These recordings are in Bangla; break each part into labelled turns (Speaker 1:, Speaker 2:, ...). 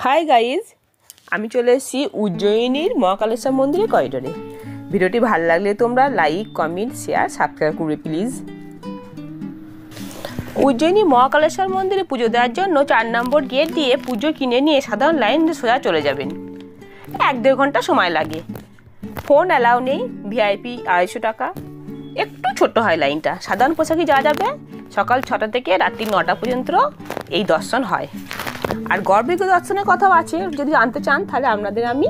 Speaker 1: হাই গাইজ, আমি চলে এসেছি উজ্জয়িনীর মহাকালেশ্বর মন্দিরের করিডোরে। ভিডিওটি ভালো লাগলে তোমরা লাইক, কমেন্ট, শেয়ার, সাবস্ক্রাইব করবে প্লিজ। উজ্জয়িনী মহাকালেশ্বর মন্দিরে পুজো দেওয়ার জন্য 4 নম্বর গেট দিয়ে পুজো কিনে নিয়ে সাধারণ লাইন দিয়ে সোজা চলে যাবেন। 1-1.5 ঘন্টা সময় লাগে। ফোন অ্যালাউ নেই, ভিআইপি 250 টাকা। একটু ছোট হয় লাইনটা। সাধারণ পোশাকে যাওয়া যাবে। সকাল 6টা থেকে রাত্রি 9টা পর্যন্ত এই দর্শন হয়। আর গর্ভগৃহ দর্শনের কথাও আছে, যদি জানতে চান তাহলে আপনাদের আমি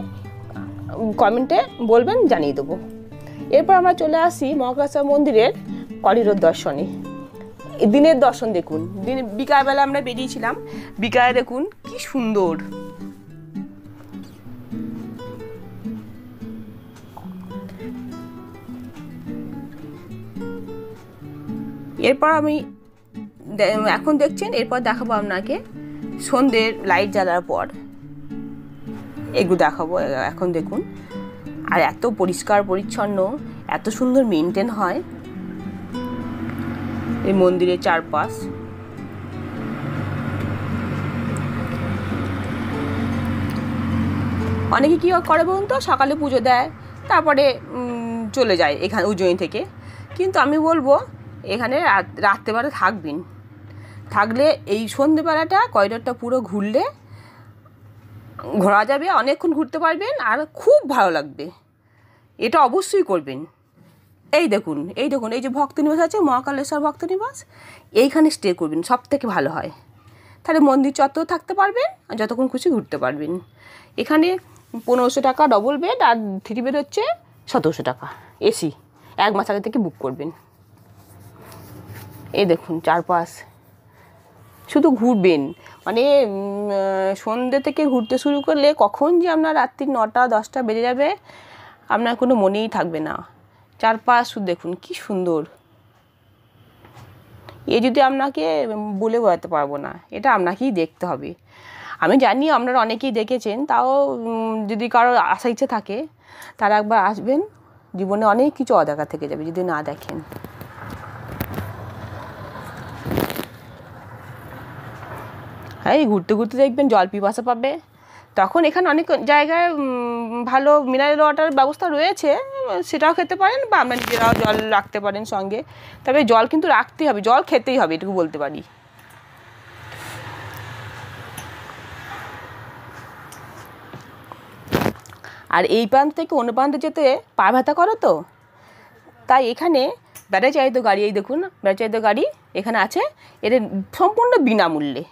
Speaker 1: কমেন্টে বলবেন, জানিয়ে দেবো। এরপর আমরা চলে আসি মহাকালেশ্বর মন্দিরের করিডোর দর্শনে। দিনের দর্শন দেখুন। বিকালবেলা আমরা বেরিয়েছিলাম, বিকালে দেখুন কি সুন্দর। এরপর আমি এখন দেখছেন, এরপর দেখাবো আপনাকে সন্ধ্যের লাইট জ্বালার পর এগুলো দেখাবো। এখন দেখুন, আর এত পরিষ্কার পরিচ্ছন্ন, এত সুন্দর মেনটেন হয় এই মন্দিরের চারপাশ। অনেকে কী করে বলুন তো, সকালে পুজো দেয় তারপরে চলে যায় এখানে উজ্জয়িনী থেকে। কিন্তু আমি বলবো এখানে রাত্রেবেলা থাকবেন। থাকলে এই সন্ধ্যেবেলাটা করিডোরটা পুরো ঘোরা যাবে, অনেকক্ষণ ঘুরতে পারবেন আর খুব ভালো লাগবে। এটা অবশ্যই করবেন। এই দেখুন এই যে ভক্তনিবাস আছে, মহাকালেশ্বর ভক্তনিবাস, এইখানে স্টে করবেন, সব থেকে ভালো হয়। তাহলে মন্দির চত্বর থাকতে পারবেন আর যতক্ষণ খুশি ঘুরতে পারবেন। এখানে 1500 টাকা ডবল বেড, আর 3 বেড হচ্ছে 1700 টাকা এসি। 1 মাস আগে থেকে বুক করবেন। এই দেখুন চারপাশ, শুধু ঘুরবেন। মানে সন্ধ্যে থেকে ঘুরতে শুরু করলে কখন যে আপনার রাত্রি 9টা-10টা বেজে যাবে আপনার কোনো মনেই থাকবে না। চারপাশ শুধু দেখুন কি সুন্দর। এ যদি আপনাকে বলে বোঝাতে পারবো না, এটা আপনাকেই দেখতে হবে। আমি জানি আপনারা অনেকেই দেখেছেন, তাও যদি কারো আসার ইচ্ছে থাকে তারা একবার আসবেন। জীবনে অনেক কিছু অদেখা থেকে যাবে যদি না দেখেন। হ্যাঁ, এই ঘুরতে ঘুরতে দেখবেন জল পিপাসা পাবে। তখন এখানে অনেক জায়গায় ভালো মিনারেল ওয়াটার ব্যবস্থা রয়েছে, সেটাও খেতে পারেন, বা আপনারা নিজেরাও জল রাখতে পারেন সঙ্গে। তবে জল কিন্তু রাখতেই হবে, জল খেতেই হবে, এটুকু বলতে পারি। আর এই প্রান্ত থেকে অন্য প্রান্তে যেতে পা ব্যথা করো তো, তাই এখানে ব্যাটারি চালিত গাড়ি, এই দেখুন ব্যাটারি চালিত গাড়ি এখানে আছে। এটা সম্পূর্ণ বিনামূল্যে।